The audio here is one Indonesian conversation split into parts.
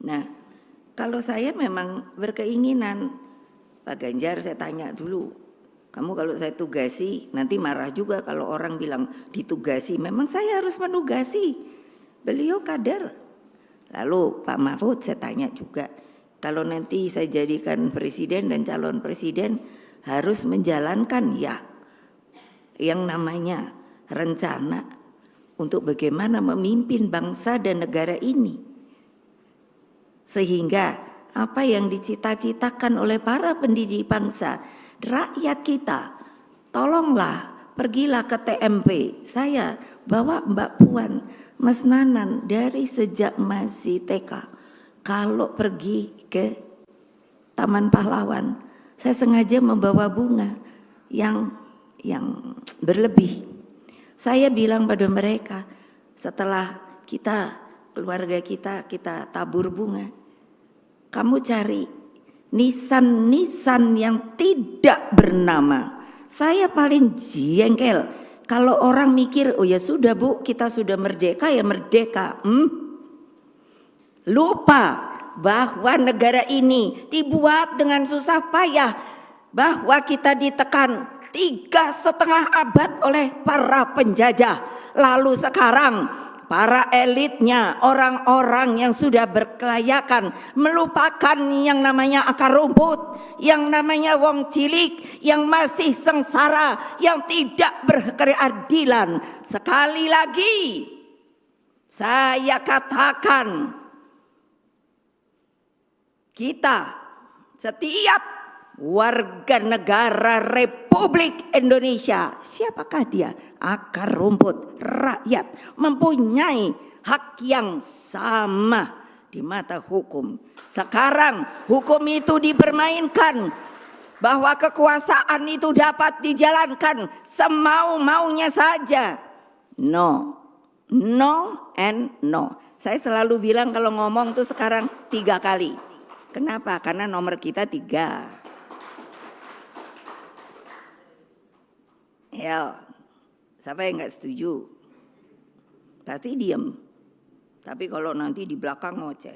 Nah, kalau saya memang berkeinginan, Pak Ganjar saya tanya dulu, kamu kalau saya tugasi nanti marah juga kalau orang bilang ditugasi, memang saya harus menugasi, beliau kader. Lalu Pak Mahfud saya tanya juga, kalau nanti saya jadikan presiden dan calon presiden harus menjalankan ya yang namanya rencana untuk bagaimana memimpin bangsa dan negara ini. Sehingga apa yang dicita-citakan oleh para pendidik bangsa, rakyat kita, tolonglah pergilah ke TMP. Saya bawa Mbak Puan, Mas Nanan dari sejak masih TK. Kalau pergi ke Taman Pahlawan, saya sengaja membawa bunga yang berlebih. Saya bilang pada mereka, setelah keluarga kita tabur bunga, kamu cari nisan-nisan yang tidak bernama. Saya paling jengkel kalau orang mikir, oh ya sudah Bu, kita sudah merdeka ya merdeka. Lupa bahwa negara ini dibuat dengan susah payah, bahwa kita ditekan 3,5 abad oleh para penjajah. Lalu sekarang para elitnya, orang-orang yang sudah berkelayakan, melupakan yang namanya akar rumput, yang namanya wong cilik, yang masih sengsara, yang tidak berkeadilan. Sekali lagi saya katakan, kita setiap warga negara Republik Indonesia, siapakah dia? Akar rumput, rakyat, mempunyai hak yang sama di mata hukum. Sekarang hukum itu dipermainkan, bahwa kekuasaan itu dapat dijalankan semau-maunya saja. No, no and no. Saya selalu bilang kalau ngomong tuh sekarang 3 kali. Kenapa? Karena nomor kita 3. Ya, siapa yang nggak setuju? Pasti diem. Tapi kalau nanti di belakang ngoceh.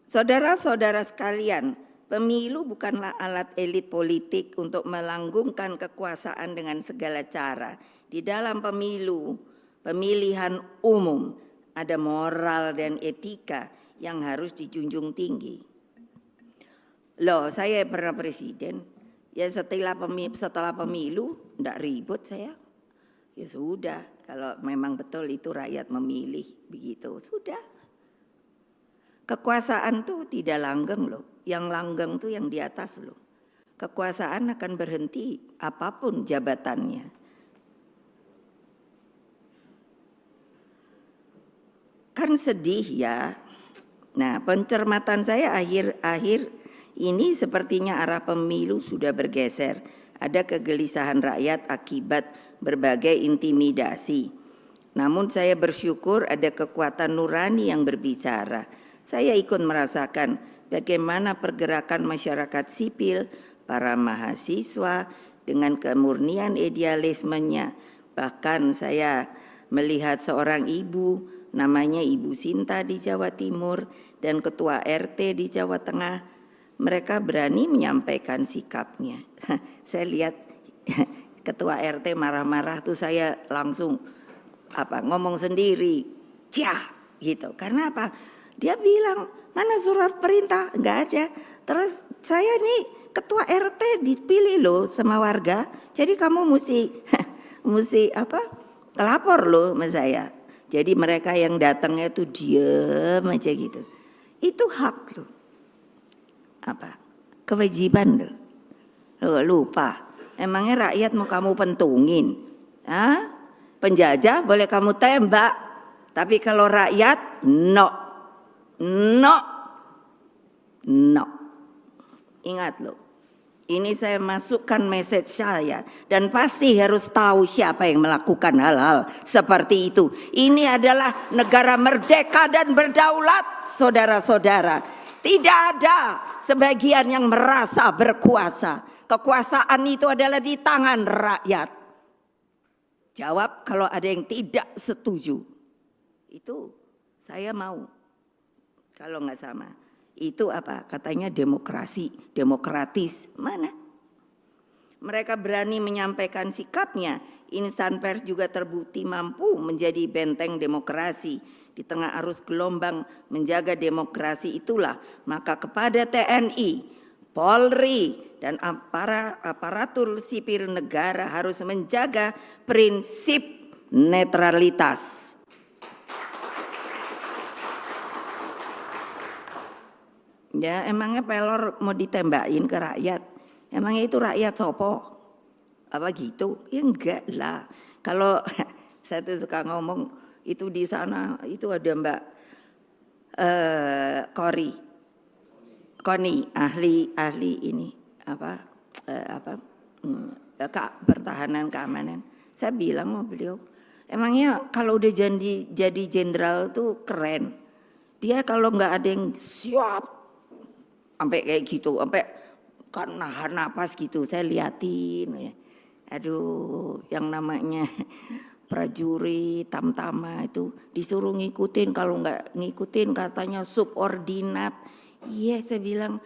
Saudara-saudara sekalian, pemilu bukanlah alat elit politik untuk melanggungkan kekuasaan dengan segala cara. Di dalam pemilu, pemilihan umum, ada moral dan etika yang harus dijunjung tinggi. Loh, saya pernah presiden. Ya setelah pemilu enggak ribut saya. Ya sudah, kalau memang betul itu rakyat memilih begitu, sudah. Kekuasaan tuh tidak langgeng loh. Yang langgeng tuh yang di atas loh. Kekuasaan akan berhenti apapun jabatannya. Kan sedih ya. Nah, pencermatan saya akhir-akhir ini sepertinya arah pemilu sudah bergeser. Ada kegelisahan rakyat akibat berbagai intimidasi. Namun saya bersyukur ada kekuatan nurani yang berbicara. Saya ikut merasakan bagaimana pergerakan masyarakat sipil, para mahasiswa dengan kemurnian idealismenya. Bahkan saya melihat seorang ibu, namanya Ibu Sinta di Jawa Timur dan ketua RT di Jawa Tengah. Mereka berani menyampaikan sikapnya. Saya lihat ketua RT marah-marah tuh saya langsung ngomong sendiri, cah gitu. Karena apa? Dia bilang mana surat perintah? Enggak ada. Terus saya nih ketua RT dipilih loh sama warga. Jadi kamu mesti lapor loh sama saya. Jadi mereka yang datangnya tuh diem aja gitu. Itu hak loh. Kewajiban loh. Lupa. Emangnya rakyat mau kamu pentungin? Penjajah boleh kamu tembak, tapi kalau rakyat no. Ingat loh. Ini saya masukkan message saya dan pasti harus tahu siapa yang melakukan hal-hal seperti itu. Ini adalah negara merdeka dan berdaulat, saudara-saudara. Tidak ada sebagian yang merasa berkuasa. Kekuasaan itu adalah di tangan rakyat. Jawab kalau ada yang tidak setuju. Itu saya mau. kalau nggak sama. Itu apa? Katanya demokrasi, demokratis. Mana? Mereka berani menyampaikan sikapnya. Insan pers juga terbukti mampu menjadi benteng demokrasi. Di tengah arus gelombang menjaga demokrasi itulah, maka kepada TNI, Polri, dan aparatur sipil negara harus menjaga prinsip netralitas. Ya emangnya pelor mau ditembakin ke rakyat? Emangnya itu rakyat sopo? Apa gitu? Ya enggak lah. Kalau saya tuh suka ngomong itu di sana itu ada Mbak Koni ahli ini pertahanan keamanan. Saya bilang sama beliau, emangnya kalau udah jadi jenderal tuh keren. Dia kalau nggak ada yang siap sampai kayak gitu, sampai kan nahan napas gitu, saya liatin ya. Aduh, yang namanya prajurit tamtama itu disuruh ngikutin, kalau nggak ngikutin katanya subordinat. Iya, saya bilang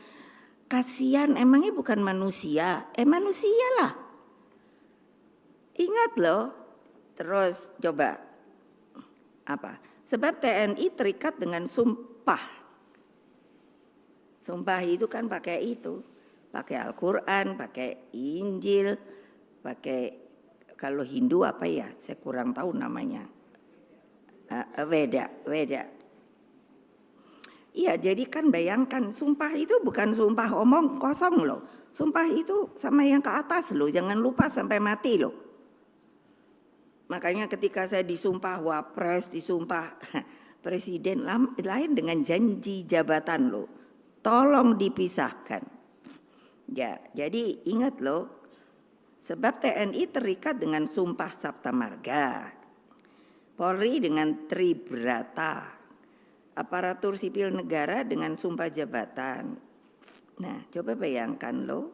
kasihan, emangnya bukan manusia? Manusia lah. Ingat loh. Terus coba apa? Sebab TNI terikat dengan sumpah. Sumpah itu kan pakai itu, pakai Al-Quran, pakai Injil, pakai kalau Hindu apa ya? Saya kurang tahu namanya. Weda. Iya, jadi kan bayangkan sumpah itu bukan sumpah omong kosong loh. Sumpah itu sama yang ke atas loh, jangan lupa sampai mati loh. Makanya ketika saya disumpah wapres, disumpah presiden lain dengan janji jabatan loh. Tolong dipisahkan. Ya, jadi ingat loh, sebab TNI terikat dengan sumpah Sabta Marga, Polri dengan Tribrata, aparatur sipil negara dengan sumpah jabatan. Nah, coba bayangkan loh,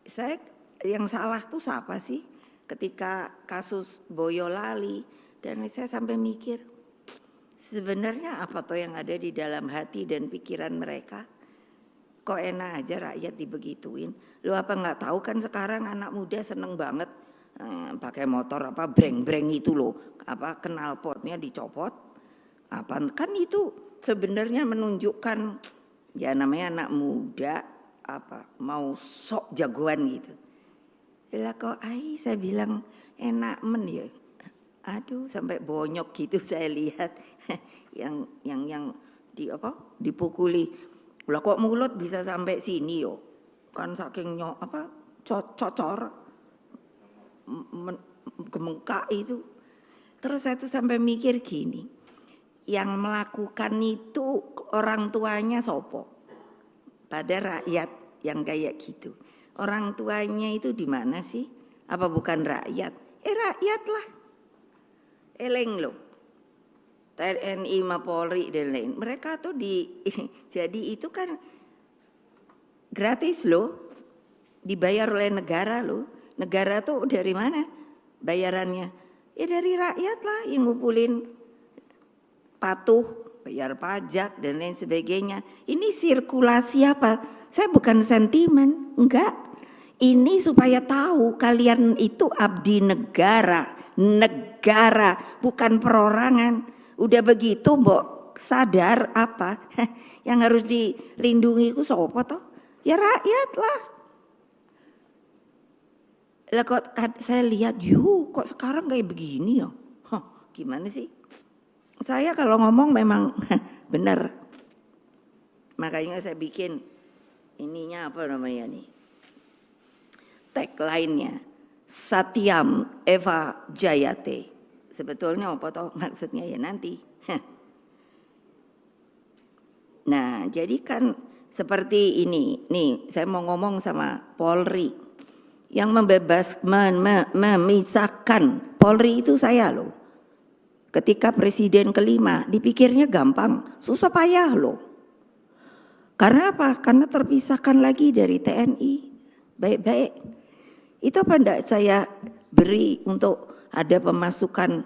saya yang salah tuh siapa sih ketika kasus Boyolali, dan saya sampai mikir, sebenarnya apa toh yang ada di dalam hati dan pikiran mereka? Kok enak aja rakyat dibegituin? Lu apa nggak tahu kan sekarang anak muda seneng banget pakai motor apa breng-breng itu loh, apa knalpotnya dicopot, apa kan itu sebenarnya menunjukkan ya namanya anak muda apa mau sok jagoan gitu. Lah kok saya bilang enak men ya. Aduh sampai bonyok gitu saya lihat yang di apa dipukuli. Lah kok mulut bisa sampai sini yo? Kan saking cocor gemengkak itu. Terus saya tuh sampai mikir gini, yang melakukan itu orang tuanya sopo? Pada rakyat yang kayak gitu. Orang tuanya itu di mana sih? Apa bukan rakyat? Rakyat lah. Eleng loh. TNI, Polri dan lain. Mereka tuh jadi itu kan gratis loh. Dibayar oleh negara loh. Negara tuh dari mana bayarannya? Ya dari rakyat lah yang ngumpulin patuh, bayar pajak dan lain sebagainya. Ini sirkulasi apa? Saya bukan sentimen, enggak. Ini supaya tahu kalian itu abdi negara, bukan perorangan. Udah begitu mbok sadar apa yang harus dilindungi itu sopo toh? Ya rakyat lah. Lah kok saya lihat kok sekarang kayak begini ya? Gimana sih? Saya kalau ngomong memang benar. Makanya saya bikin ininya apa namanya nih? Tagline-nya Satyam Eva Jayate. Sebetulnya apa toh maksudnya ya nanti. Nah, jadi kan seperti ini. Nih, saya mau ngomong sama Polri. Yang memisahkan Polri itu saya loh. Ketika presiden kelima dipikirnya gampang, susah payah loh. Karena apa? Karena terpisahkan lagi dari TNI. Baik-baik. Itu apa enggak saya beri untuk ada pemasukan,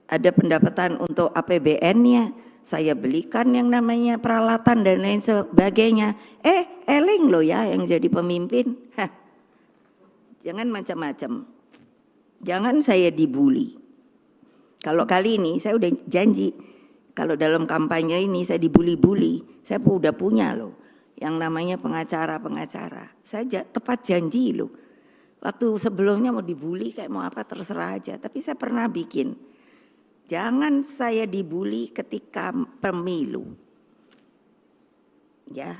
ada pendapatan untuk APBN-nya, saya belikan yang namanya peralatan dan lain sebagainya. Eleng loh ya yang jadi pemimpin. Jangan macam-macam. Jangan saya dibully. Kalau kali ini saya udah janji, kalau dalam kampanye ini saya dibully-bully, saya udah punya loh yang namanya pengacara-pengacara. Saya tepat janji loh. Waktu sebelumnya mau dibully kayak mau apa terserah aja, tapi saya pernah bikin. Jangan saya dibully ketika pemilu. Ya,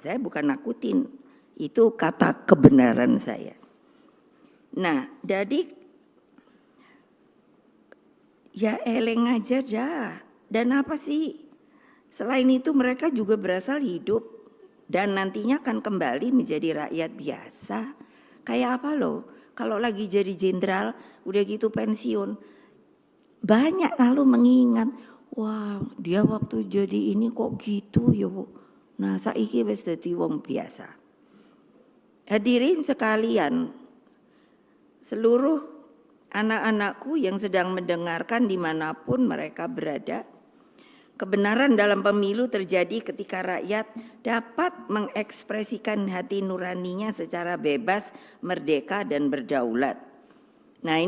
saya bukan nakutin, itu kata kebenaran saya. Nah, jadi ya eleng aja dah. Dan apa sih? Selain itu mereka juga berasal hidup dan nantinya akan kembali menjadi rakyat biasa. Kayak apa loh? Kalau lagi jadi jenderal, udah gitu pensiun. Banyak lalu mengingat, wah dia waktu jadi ini kok gitu ya Bu. Nah saiki wis dadi wong biasa. Hadirin sekalian, seluruh anak-anakku yang sedang mendengarkan dimanapun mereka berada, kebenaran dalam pemilu terjadi ketika rakyat dapat mengekspresikan hati nuraninya secara bebas, merdeka dan berdaulat. Nah ini